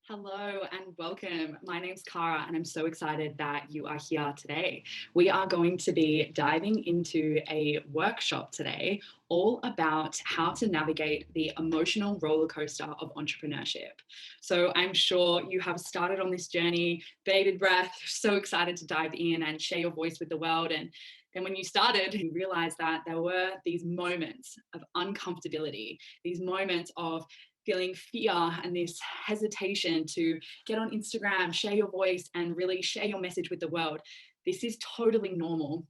Hello and welcome. My name's Cara and I'm so excited that you are here today. We are going to be diving into a workshop today all about how to navigate the emotional roller coaster of entrepreneurship. So I'm sure you have started on this journey, bated breath, so excited to dive in and share your voice with the world. And then when you started, you realized that there were these moments of uncomfortability, these moments of feeling fear and this hesitation to get on Instagram, share your voice, and really share your message with the world. This is totally normal.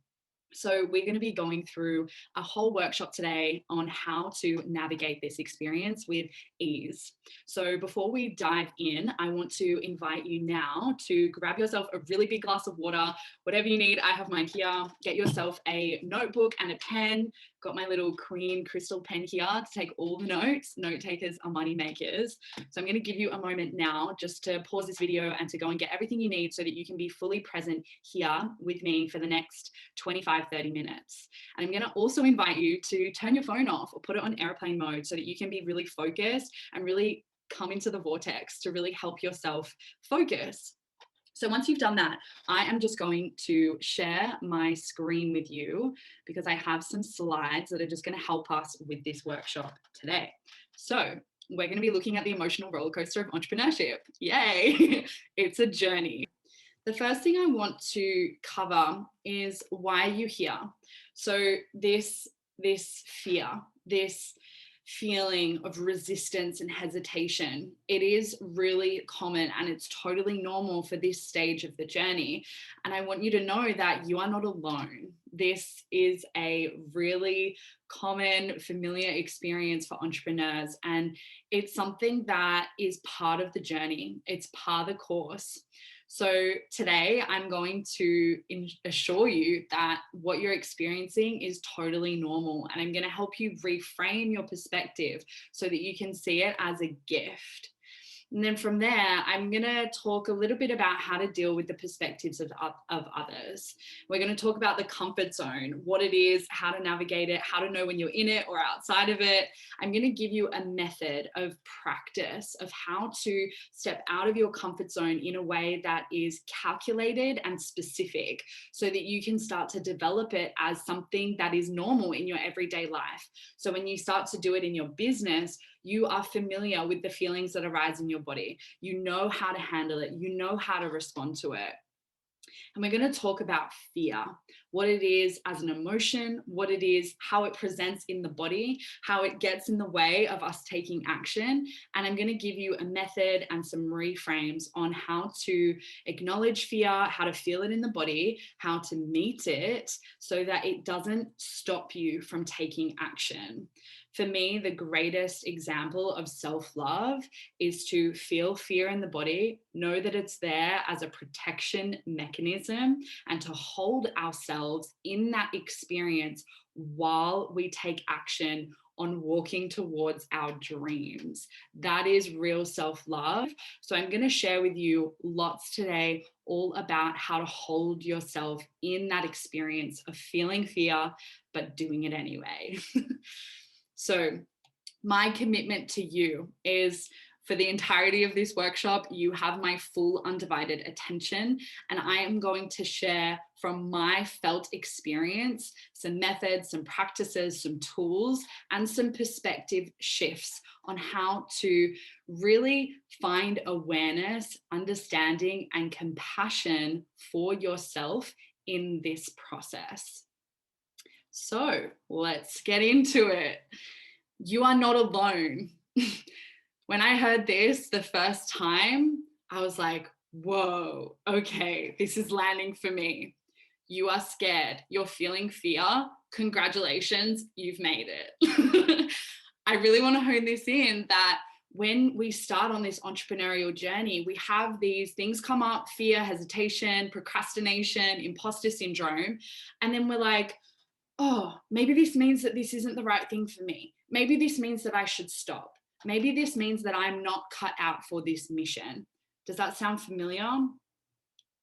So, we're going to be going through a whole workshop today on how to navigate this experience with ease. So, before we dive in, I want to invite you now to grab yourself a really big glass of water, whatever you need. I have mine here. Get yourself a notebook and a pen. Got my little Queen crystal pen here to take all the notes. Note takers are money makers. So, I'm going to give you a moment now just to pause this video and to go and get everything you need so that you can be fully present here with me for the next 25-30 minutes. And I'm going to also invite you to turn your phone off or put it on airplane mode so that you can be really focused and really come into the vortex to really help yourself focus. So once you've done that, I am just going to share my screen with you because I have some slides that are just going to help us with this workshop today. So we're going to be looking at the emotional roller coaster of entrepreneurship. Yay! It's a journey. The first thing I want to cover is why you're here. So this fear, this feeling of resistance and hesitation, it is really common and it's totally normal for this stage of the journey. And I want you to know that you are not alone. This is a really common, familiar experience for entrepreneurs, and it's something that is part of the journey. It's part of the course. So today I'm going to assure you that what you're experiencing is totally normal, and I'm going to help you reframe your perspective so that you can see it as a gift. And then from there, I'm going to talk a little bit about how to deal with the perspectives of others. We're going to talk about the comfort zone, what it is, how to navigate it, how to know when you're in it or outside of it. I'm going to give you a method of practice of how to step out of your comfort zone in a way that is calculated and specific so that you can start to develop it as something that is normal in your everyday life. So when you start to do it in your business, you are familiar with the feelings that arise in your body. You know how to handle it. You know how to respond to it. And we're going to talk about fear, what it is as an emotion, what it is, how it presents in the body, how it gets in the way of us taking action. And I'm going to give you a method and some reframes on how to acknowledge fear, how to feel it in the body, how to meet it so that it doesn't stop you from taking action. For me, the greatest example of self-love is to feel fear in the body, know that it's there as a protection mechanism, and to hold ourselves in that experience while we take action on walking towards our dreams. That is real self-love. So I'm going to share with you lots today all about how to hold yourself in that experience of feeling fear, but doing it anyway. So my commitment to you is for the entirety of this workshop, you have my full undivided attention, and I am going to share from my felt experience some methods, some practices, some tools, and some perspective shifts on how to really find awareness, understanding, and compassion for yourself in this process. So let's get into it. You are not alone. When I heard this the first time, I was like, whoa, okay, this is landing for me. You are scared. You're feeling fear. Congratulations, you've made it. I really want to hone this in that when we start on this entrepreneurial journey, we have these things come up: fear, hesitation, procrastination, imposter syndrome. And then we're like, oh, maybe this means that this isn't the right thing for me. Maybe this means that I should stop. Maybe this means that I'm not cut out for this mission. Does that sound familiar?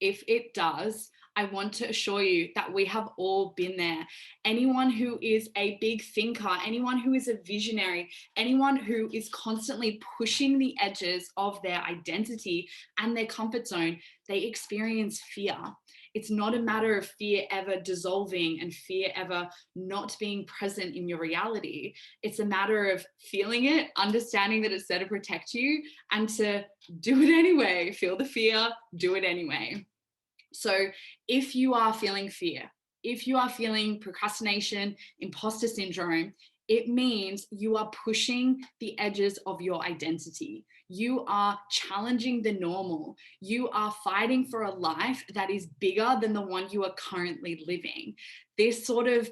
if it does, I want to assure you that we have all been there. Anyone who is a big thinker, anyone who is a visionary, anyone who is constantly pushing the edges of their identity and their comfort zone, they experience fear. It's not a matter of fear ever dissolving and fear ever not being present in your reality. It's a matter of feeling it, understanding that it's there to protect you, and to do it anyway. Feel the fear, do it anyway. So if you are feeling fear, if you are feeling procrastination, imposter syndrome, it means you are pushing the edges of your identity. You are challenging the normal. You are fighting for a life that is bigger than the one you are currently living. This sort of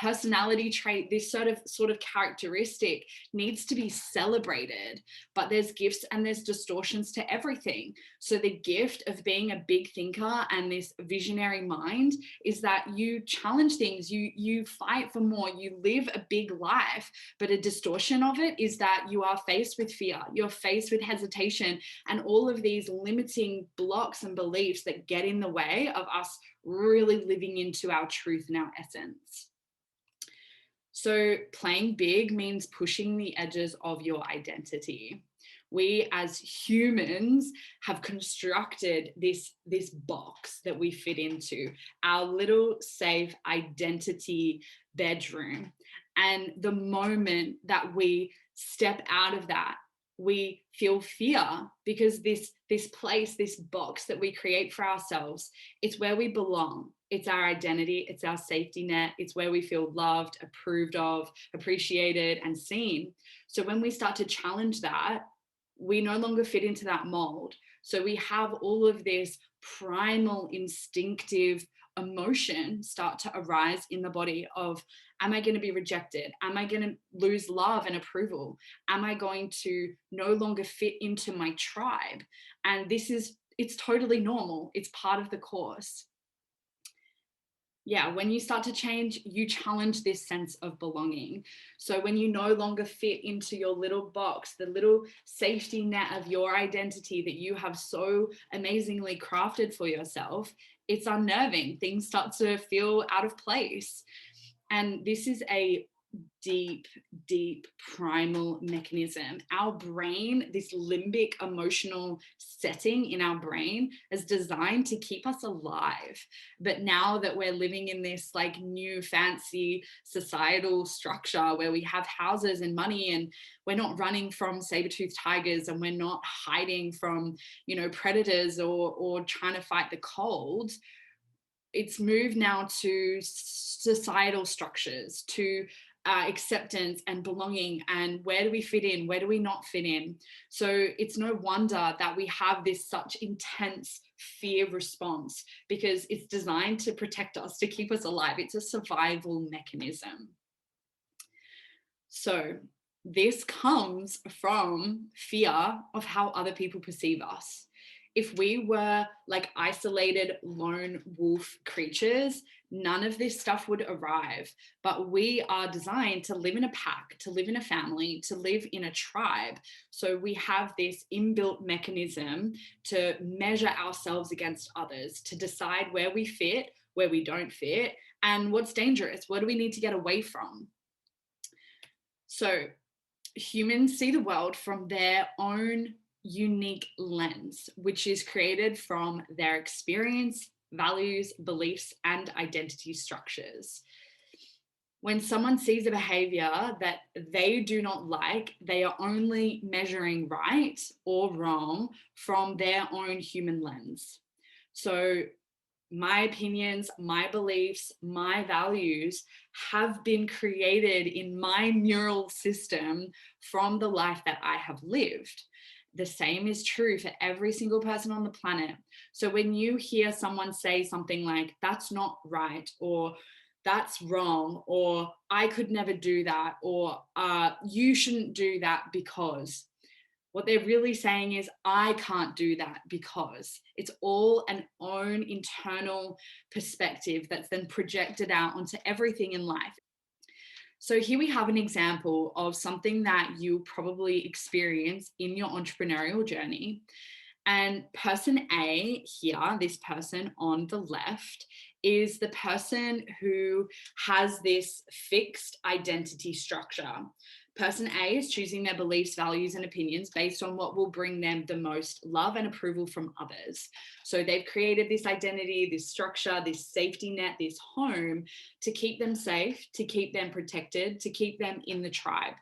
personality trait, this sort of characteristic needs to be celebrated, but there's gifts and there's distortions to everything. So the gift of being a big thinker and this visionary mind is that you challenge things, you fight for more, you live a big life. But a distortion of it is that you are faced with fear, you're faced with hesitation, and all of these limiting blocks and beliefs that get in the way of us really living into our truth and our essence. So playing big means pushing the edges of your identity. We as humans have constructed this box that we fit into, our little safe identity bedroom. And the moment that we step out of that, we feel fear, because this place, this box that we create for ourselves, it's where we belong. It's our identity, it's our safety net, it's where we feel loved, approved of, appreciated, and seen. So when we start to challenge that, we no longer fit into that mold. So we have all of this primal, instinctive emotion start to arise in the body of, am I going to be rejected? Am I going to lose love and approval? Am I going to no longer fit into my tribe? And it's totally normal. It's part of the course. Yeah, when you start to change, you challenge this sense of belonging. So when you no longer fit into your little box, the little safety net of your identity that you have so amazingly crafted for yourself, it's unnerving. Things start to feel out of place. And this is a deep primal mechanism. Our brain, this limbic emotional setting in our brain, is designed to keep us alive. But now that we're living in this like new fancy societal structure where we have houses and money, and we're not running from saber-toothed tigers, and we're not hiding from, predators or trying to fight the cold, it's moved now to societal structures, to acceptance and belonging, and where do we fit in, where do we not fit in. So it's no wonder that we have this such intense fear response, because it's designed to protect us, to keep us alive. It's a survival mechanism. So this comes from fear of how other people perceive us. If we were like isolated lone wolf creatures, none of this stuff would arrive. But we are designed to live in a pack, to live in a family, to live in a tribe. So we have this inbuilt mechanism to measure ourselves against others, to decide where we fit, where we don't fit, and what's dangerous, what do we need to get away from. So humans see the world from their own unique lens, which is created from their experience, values, beliefs, and identity structures. When someone sees a behavior that they do not like, they are only measuring right or wrong from their own human lens. So my opinions, my beliefs, my values have been created in my neural system from the life that I have lived. The same is true for every single person on the planet. So when you hear someone say something like, that's not right, or that's wrong, or I could never do that, or you shouldn't do that because, what they're really saying is, I can't do that because. It's all an own internal perspective that's then projected out onto everything in life. So here we have an example of something that you probably experience in your entrepreneurial journey. And person A here, this person on the left, is the person who has this fixed identity structure. Person A is choosing their beliefs, values, and opinions based on what will bring them the most love and approval from others. So they've created this identity, this structure, this safety net, this home to keep them safe, to keep them protected, to keep them in the tribe.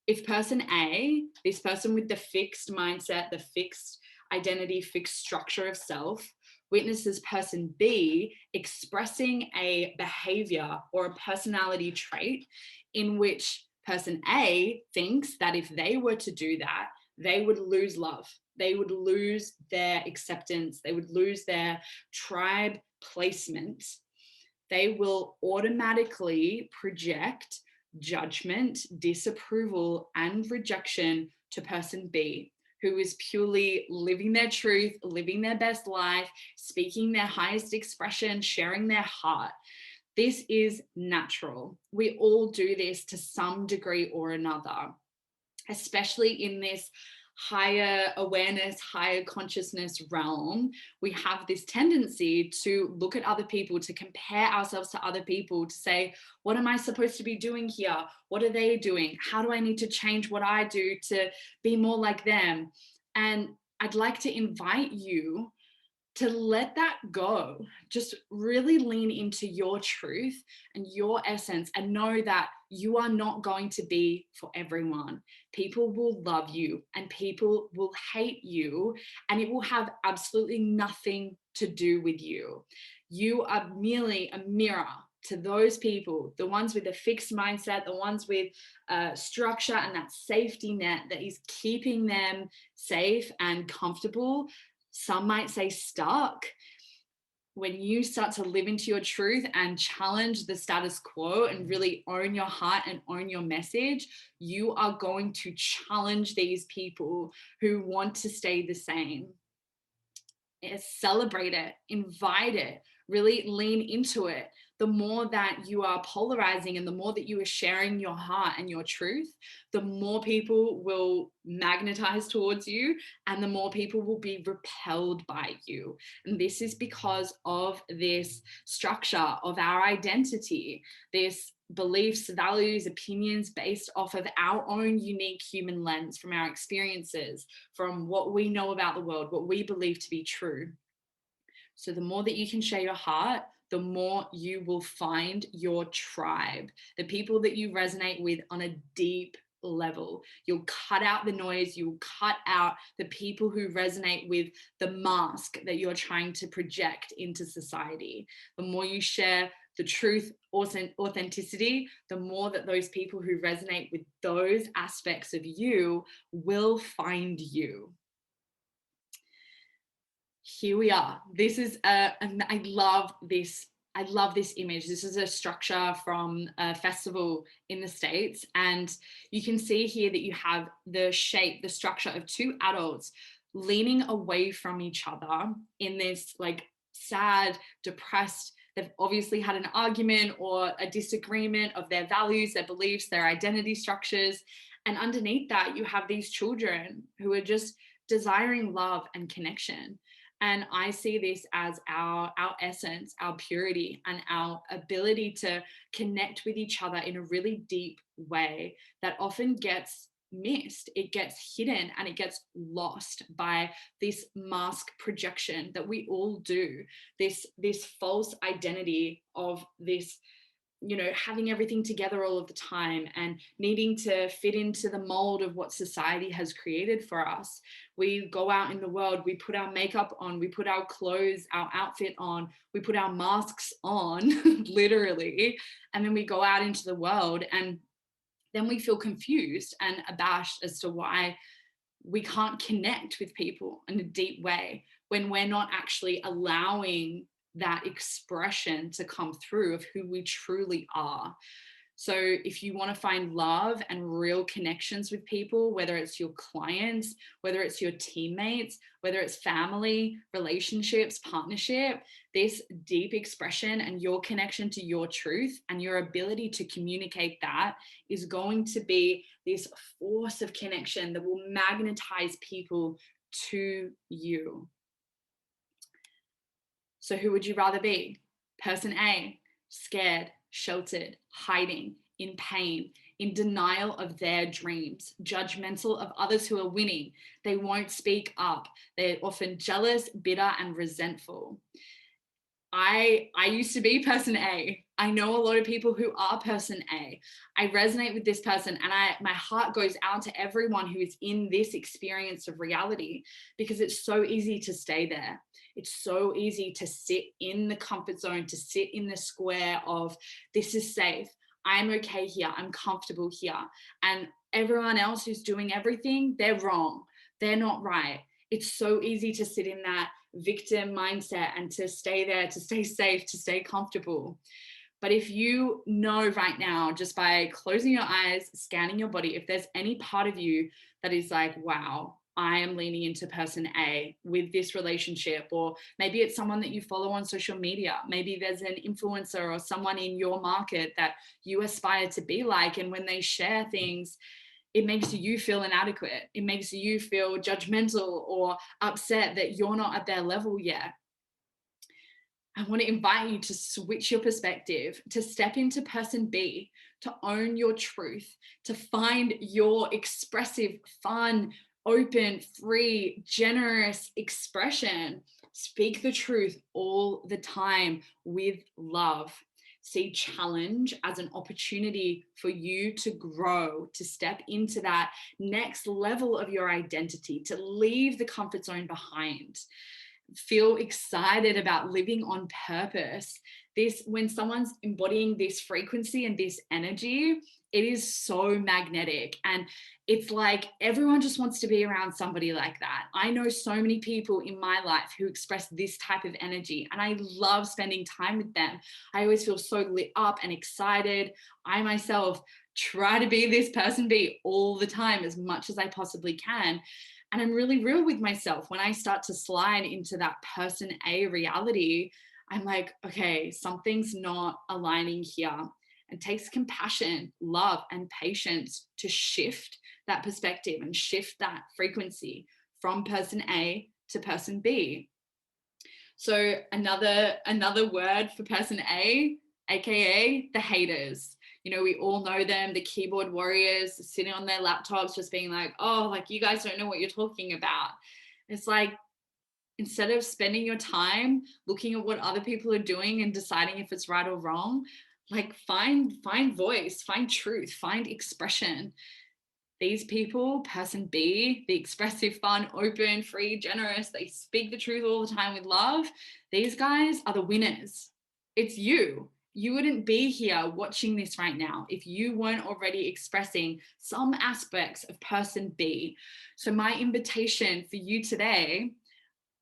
If person A, this person with the fixed mindset, the fixed identity, fixed structure of self, witnesses person B expressing a behavior or a personality trait in which person A thinks that if they were to do that, they would lose love. They would lose their acceptance. They would lose their tribe placement. They will automatically project judgment, disapproval, and rejection to person B, who is purely living their truth, living their best life, speaking their highest expression, sharing their heart. This is natural. We all do this to some degree or another, especially in this higher awareness, higher consciousness realm. We have this tendency to look at other people, to compare ourselves to other people, to say, what am I supposed to be doing here? What are they doing? How do I need to change what I do to be more like them? And I'd like to invite you to let that go. Just really lean into your truth and your essence and know that you are not going to be for everyone. People will love you and people will hate you, and it will have absolutely nothing to do with you. You are merely a mirror to those people, the ones with a fixed mindset, the ones with structure and that safety net that is keeping them safe and comfortable. Some might say stuck. When you start to live into your truth and challenge the status quo and really own your heart and own your message, you are going to challenge these people who want to stay the same. Celebrate it, invite it, really lean into it. The more that you are polarizing and the more that you are sharing your heart and your truth, the more people will magnetize towards you and the more people will be repelled by you. And this is because of this structure of our identity, this beliefs, values, opinions based off of our own unique human lens from our experiences, from what we know about the world, what we believe to be true. So the more that you can share your heart, the more you will find your tribe, the people that you resonate with on a deep level. You'll cut out the noise, you'll cut out the people who resonate with the mask that you're trying to project into society. The more you share the truth, authenticity, the more that those people who resonate with those aspects of you will find you. Here we are. This is and I love this. I love this image. This is a structure from a festival in the States. And you can see here that you have the shape, the structure of two adults leaning away from each other in this like sad, depressed, they've obviously had an argument or a disagreement of their values, their beliefs, their identity structures. And underneath that, you have these children who are just desiring love and connection. And I see this as our essence, our purity, and our ability to connect with each other in a really deep way that often gets missed. It gets hidden and it gets lost by this mask projection that we all do, this false identity of this, you know, having everything together all of the time and needing to fit into the mold of what society has created for us. We go out in the world, we put our makeup on, we put our clothes, our outfit on, we put our masks on, literally, and then we go out into the world and then we feel confused and abashed as to why we can't connect with people in a deep way when we're not actually allowing that expression to come through of who we truly are. So if you want to find love and real connections with people, whether it's your clients, whether it's your teammates, whether it's family, relationships, partnership, this deep expression and your connection to your truth and your ability to communicate that is going to be this force of connection that will magnetize people to you. So who would you rather be? Person A, scared, sheltered, hiding, in pain, in denial of their dreams, judgmental of others who are winning. They won't speak up. They're often jealous, bitter, and resentful. I used to be person A. I know a lot of people who are person A. I resonate with this person, and my heart goes out to everyone who is in this experience of reality, because it's so easy to stay there. It's so easy to sit in the comfort zone, to sit in the square of this is safe. I'm okay here. I'm comfortable here. And everyone else who's doing everything, they're wrong. They're not right. It's so easy to sit in that victim mindset and to stay there, to stay safe, to stay comfortable. But if you know right now, just by closing your eyes, scanning your body, if there's any part of you that is like, wow, I am leaning into person A with this relationship, or maybe it's someone that you follow on social media. Maybe there's an influencer or someone in your market that you aspire to be like. And when they share things, it makes you feel inadequate. It makes you feel judgmental or upset that you're not at their level yet. I want to invite you to switch your perspective, to step into person B, to own your truth, to find your expressive, fun, open, free, generous expression. Speak the truth all the time with love. See challenge as an opportunity for you to grow, to step into that next level of your identity, to leave the comfort zone behind. Feel excited about living on purpose. When someone's embodying this frequency and this energy, it is so magnetic. And it's like everyone just wants to be around somebody like that. I know so many people in my life who express this type of energy, and I love spending time with them. I always feel so lit up and excited. I myself try to be this person B all the time as much as I possibly can. And I'm really real with myself. When I start to slide into that person A reality, I'm like, okay, something's not aligning here. It takes compassion, love, and patience to shift that perspective and shift that frequency from person A to person B. So another word for person A, aka the haters. You know, we all know them, the keyboard warriors sitting on their laptops, just being like, oh, like you guys don't know what you're talking about. It's like, instead of spending your time looking at what other people are doing and deciding if it's right or wrong, like find voice, find truth, find expression. These people, person B, the expressive, fun, open, free, generous, they speak the truth all the time with love. These guys are the winners. It's you. You wouldn't be here watching this right now if you weren't already expressing some aspects of person B. So my invitation for you today,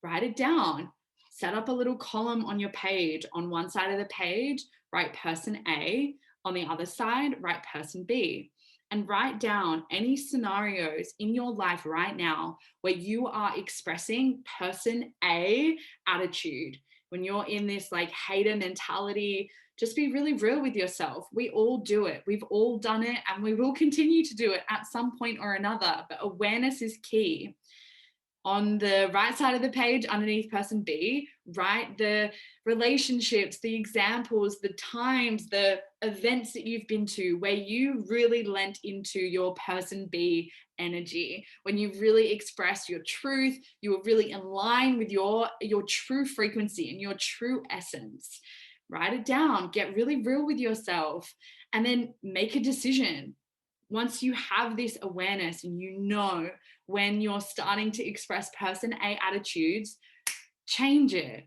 write it down. Set up a little column on your page. On one side of the page, write person A. On the other side, write person B. And write down any scenarios in your life right now where you are expressing person A attitude. When you're in this like hater mentality, just be really real with yourself. We all do it. We've all done it, and we will continue to do it at some point or another. But awareness is key. On the right side of the page, underneath person B, write the relationships, the examples, the times, the events that you've been to where you really lent into your person B energy, when you really expressed your truth, you were really in line with your true frequency and your true essence. Write it down, get really real with yourself, and then make a decision. Once you have this awareness and you know when you're starting to express person A attitudes, change it.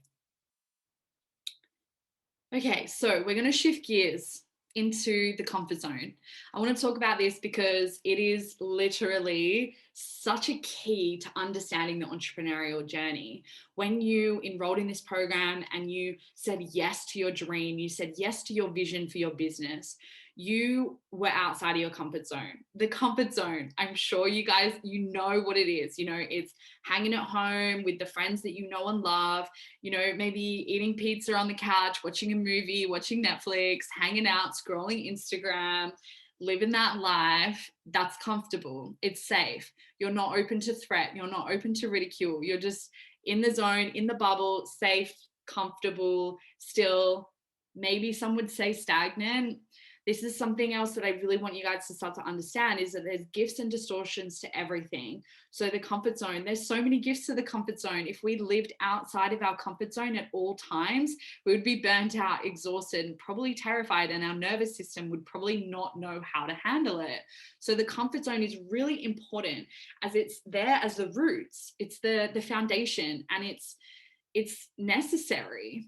Okay, so we're going to shift gears into the comfort zone. I want to talk about this because it is literally such a key to understanding the entrepreneurial journey. When you enrolled in this program and you said yes to your dream, you said yes to your vision for your business, you were outside of your comfort zone. The comfort zone, I'm sure you guys, you know what it is. You know, it's hanging at home with the friends that you know and love, you know, maybe eating pizza on the couch, watching a movie, watching Netflix, hanging out, scrolling Instagram. living that life that's comfortable, it's safe, you're not open to threat, you're not open to ridicule, you're just in the zone, in the bubble, safe, comfortable, still, maybe some would say stagnant. This is something else that I really want you guys to start to understand, is that there's gifts and distortions to everything. So the comfort zone, there's so many gifts to the comfort zone. If we lived outside of our comfort zone at all times, we would be burnt out, exhausted, probably terrified, and our nervous system would probably not know how to handle it. So the comfort zone is really important, as it's there as the roots, it's the foundation, and it's necessary.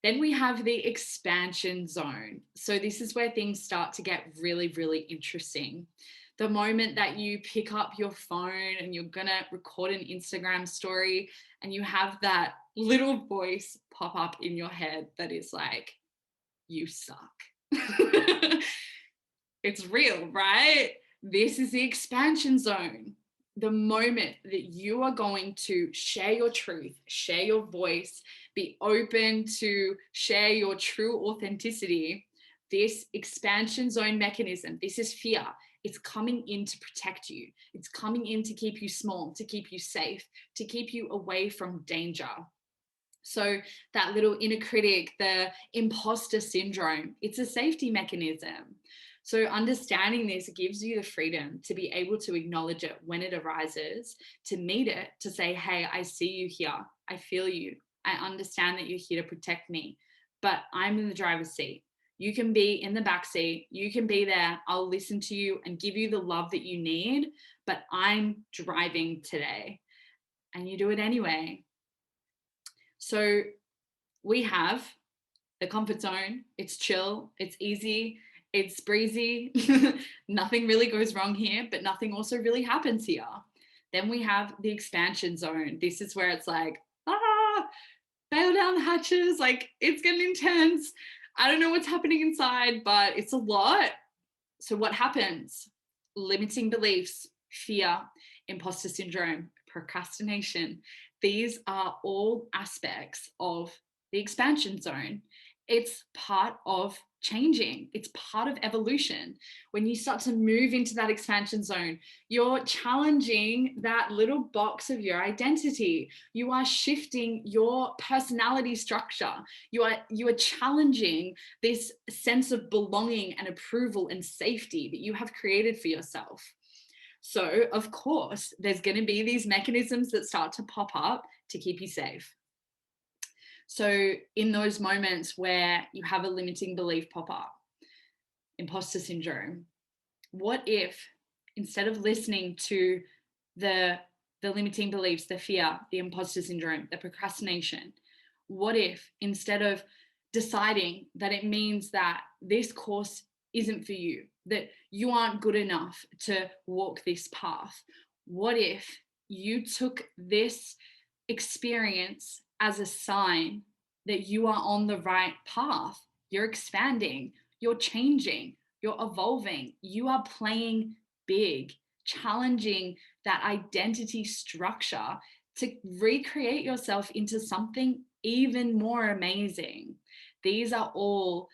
Then we have the expansion zone. So this is where things start to get really, really interesting. The moment that you pick up your phone and you're gonna record an Instagram story and you have that little voice pop up in your head that is like, you suck. It's real, right? This is the expansion zone. The moment that you are going to share your truth, share your voice, be open to share your true authenticity, this expansion zone mechanism, this is fear. It's coming in to protect you. It's coming in to keep you small, to keep you safe, to keep you away from danger. So that little inner critic, the imposter syndrome, it's a safety mechanism. So understanding this gives you the freedom to be able to acknowledge it when it arises, to meet it, to say, hey, I see you here. I feel you. I understand that you're here to protect me, but I'm in the driver's seat. You can be in the back seat. You can be there. I'll listen to you and give you the love that you need, but I'm driving today. And you do it anyway. So we have the comfort zone. It's chill. It's easy. It's breezy. Nothing really goes wrong here, but nothing also really happens here. Then we have the expansion zone. This is where it's like, bail down the hatches. Like, it's getting intense. I don't know what's happening inside, but it's a lot. So what happens? Limiting beliefs, fear, imposter syndrome, procrastination. These are all aspects of the expansion zone. It's part of changing. It's part of evolution. When you start to move into that expansion zone, you're challenging that little box of your identity. You are shifting your personality structure. You are challenging this sense of belonging and approval and safety that you have created for yourself. So, of course, there's going to be these mechanisms that start to pop up to keep you safe. So in those moments where you have a limiting belief pop up, imposter syndrome, what if instead of listening to the limiting beliefs, the fear, the imposter syndrome, the procrastination, what if instead of deciding that it means that this course isn't for you, that you aren't good enough to walk this path, what if you took this experience as a sign that you are on the right path? You're expanding, you're changing, you're evolving, you are playing big, challenging that identity structure to recreate yourself into something even more amazing. These are all,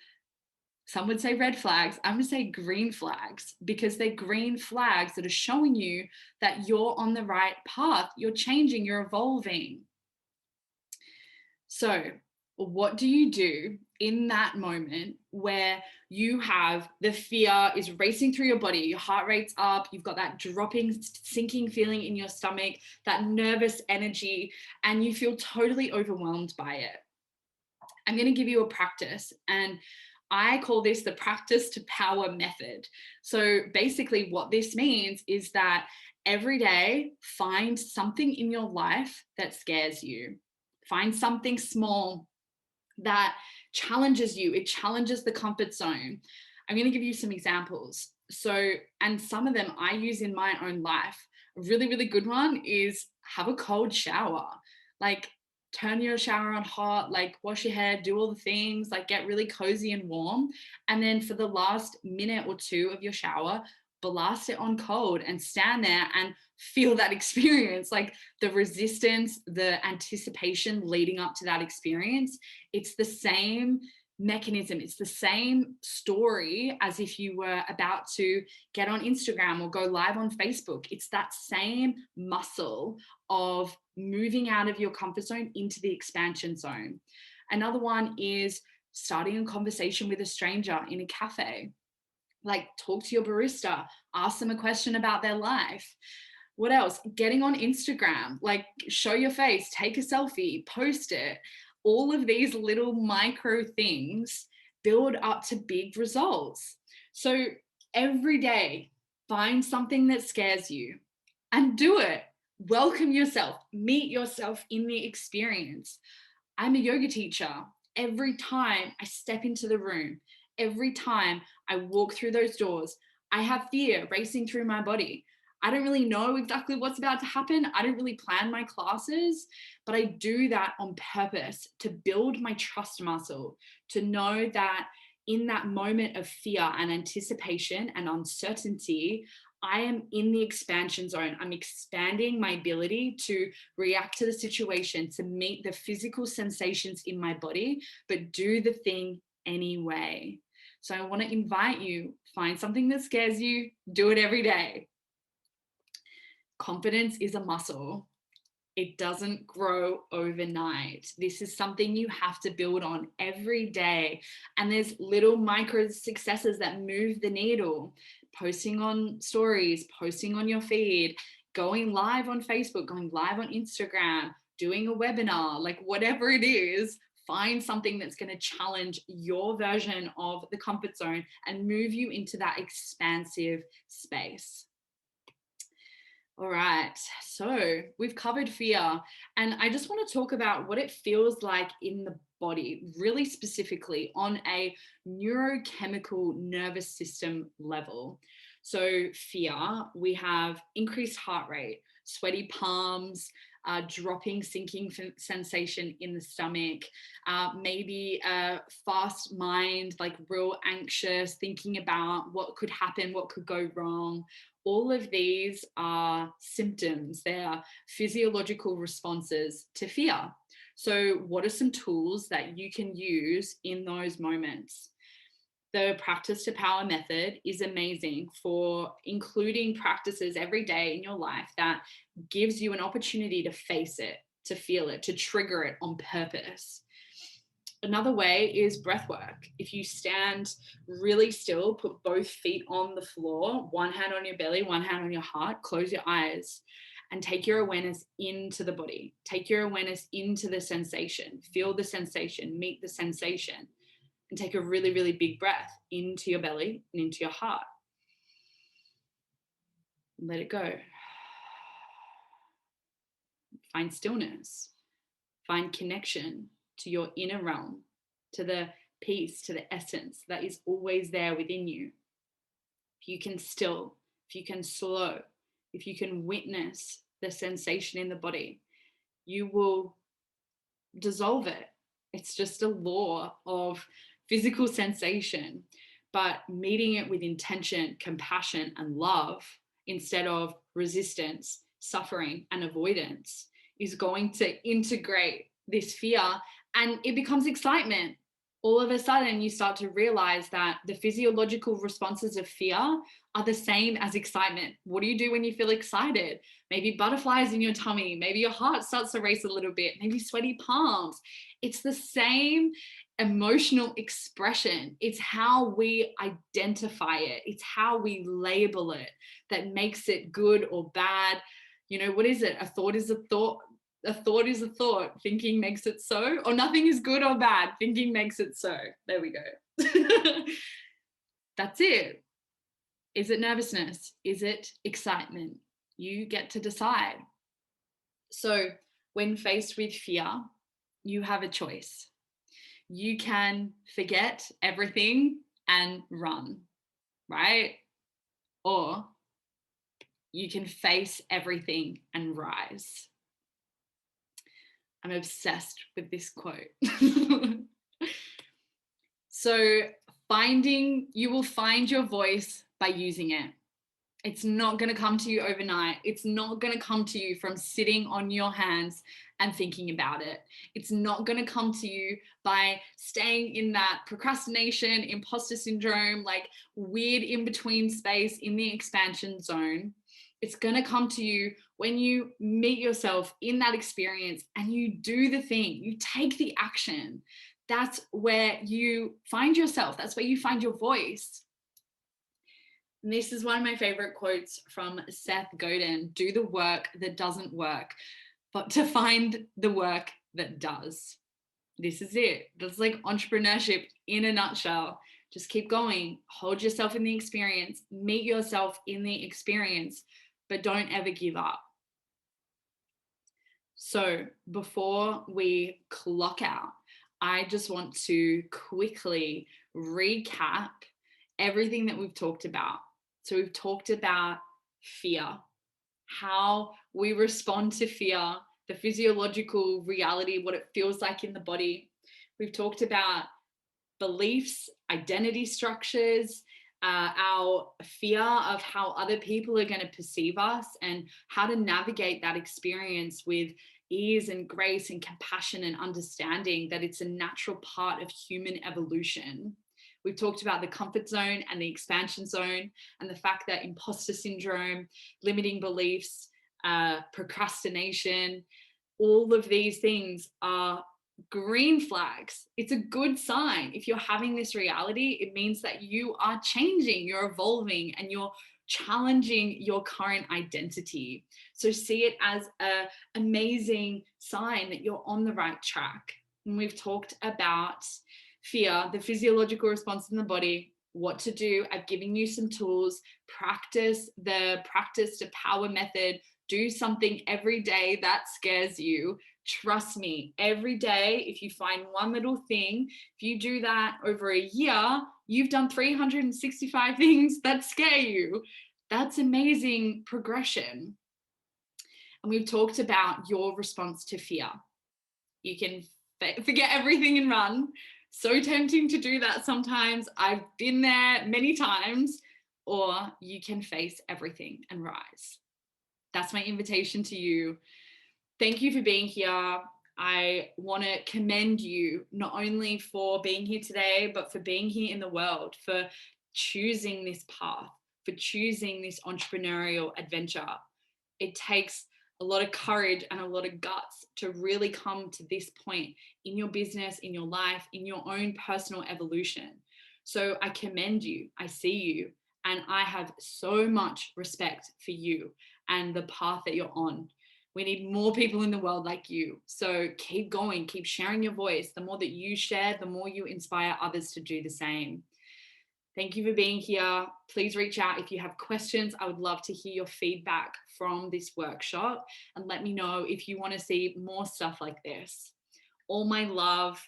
some would say red flags, I'm going to say green flags, because they're green flags that are showing you that you're on the right path, you're changing, you're evolving. So what do you do in that moment where you have the fear is racing through your body, your heart rate's up, you've got that dropping, sinking feeling in your stomach, that nervous energy, and you feel totally overwhelmed by it? I'm going to give you a practice, and I call this the practice to power method. So basically what this means is that every day, find something in your life that scares you. Find something small that challenges you. It challenges the comfort zone. I'm going to give you some examples. So, and some of them I use in my own life. A really, really good one is have a cold shower. Like, turn your shower on hot, like wash your hair, do all the things, like get really cozy and warm. And then for the last minute or two of your shower, blast it on cold and stand there and feel that experience, like the resistance, the anticipation leading up to that experience. It's the same mechanism. It's the same story as if you were about to get on Instagram or go live on Facebook. It's that same muscle of moving out of your comfort zone into the expansion zone. Another one is starting a conversation with a stranger in a cafe. Like, talk to your barista, ask them a question about their life. What else? Getting on Instagram, like, show your face, take a selfie, post it. All of these little micro things build up to big results. So every day, find something that scares you and do it. Welcome yourself, meet yourself in the experience. I'm a yoga teacher. Every time I step into the room, every time I walk through those doors, I have fear racing through my body. I don't really know exactly what's about to happen. I don't really plan my classes, but I do that on purpose to build my trust muscle, to know that in that moment of fear and anticipation and uncertainty, I am in the expansion zone. I'm expanding my ability to react to the situation, to meet the physical sensations in my body, but do the thing anyway. So I want to invite you, find something that scares you, do it every day. Confidence is a muscle. It doesn't grow overnight. This is something you have to build on every day. And there's little micro successes that move the needle. Posting on stories, posting on your feed, going live on Facebook, going live on Instagram, doing a webinar, like whatever it is, find something that's going to challenge your version of the comfort zone and move you into that expansive space. All right, so we've covered fear, and I just want to talk about what it feels like in the body, really specifically on a neurochemical nervous system level. So fear, we have increased heart rate, sweaty palms, dropping, sinking sensation in the stomach, maybe a fast mind, like real anxious, thinking about what could happen, what could go wrong. All of these are symptoms. They are physiological responses to fear. So what are some tools that you can use in those moments? The practice to power method is amazing for including practices every day in your life that gives you an opportunity to face it, to feel it, to trigger it on purpose. Another way is breath work. If you stand really still, put both feet on the floor, one hand on your belly, one hand on your heart, close your eyes and take your awareness into the body. Take your awareness into the sensation. Feel the sensation, meet the sensation, and take a really, really big breath into your belly and into your heart. Let it go. Find stillness. Find connection to your inner realm, to the peace, to the essence that is always there within you. If you can still, if you can slow, if you can witness the sensation in the body, you will dissolve it. It's just a law of physical sensation, but meeting it with intention, compassion, and love instead of resistance, suffering, and avoidance is going to integrate this fear, and it becomes excitement. All of a sudden, you start to realize that the physiological responses of fear are the same as excitement. What do you do when you feel excited? Maybe butterflies in your tummy, maybe your heart starts to race a little bit, maybe sweaty palms. It's the same emotional expression. It's how we identify it. It's how we label it that makes it good or bad. You know, what is it? A thought is a thought. A thought is a thought. Thinking makes it so. Or nothing is good or bad. Thinking makes it so. There we go. That's it. Is it nervousness? Is it excitement? You get to decide. So when faced with fear, you have a choice. You can forget everything and run, right? Or you can face everything and rise. I'm obsessed with this quote. So you will find your voice by using it. It's not going to come to you overnight. It's not going to come to you from sitting on your hands and thinking about it. It's not going to come to you by staying in that procrastination, imposter syndrome, like weird in between space in the expansion zone. It's going to come to you when you meet yourself in that experience and you do the thing, you take the action. That's where you find yourself. That's where you find your voice. And this is one of my favorite quotes from Seth Godin: do the work that doesn't work, but to find the work that does. This is it. That's like entrepreneurship in a nutshell. Just keep going, hold yourself in the experience, meet yourself in the experience, but don't ever give up. So before we clock out, I just want to quickly recap everything that we've talked about. So we've talked about fear, how we respond to fear, the physiological reality, what it feels like in the body. We've talked about beliefs, identity structures, our fear of how other people are going to perceive us, and how to navigate that experience with ease and grace and compassion and understanding that it's a natural part of human evolution. We've talked about the comfort zone and the expansion zone, and the fact that imposter syndrome, limiting beliefs, procrastination, all of these things are green flags. It's a good sign. If you're having this reality, it means that you are changing, you're evolving, and you're challenging your current identity. So see it as an amazing sign that you're on the right track. And we've talked about fear, the physiological response in the body, what to do. I've given you some tools. Practice the practice to power method. Do something every day that scares you. Trust me, every day, if you find one little thing, if you do that over a year, you've done 365 things that scare you. That's amazing progression. And we've talked about your response to fear. You can forget everything and run. So tempting to do that sometimes. I've been there many times. Or you can face everything and rise. That's my invitation to you. Thank you for being here. I want to commend you not only for being here today, but for being here in the world, for choosing this path, for choosing this entrepreneurial adventure. It takes a lot of courage and a lot of guts to really come to this point in your business, in your life, in your own personal evolution. So I commend you. I see you. And I have so much respect for you and the path that you're on. We need more people in the world like you. So keep going, keep sharing your voice. The more that you share, the more you inspire others to do the same. Thank you for being here. Please reach out if you have questions. I would love to hear your feedback from this workshop, and let me know if you want to see more stuff like this. All my love,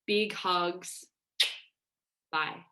big hugs. Bye.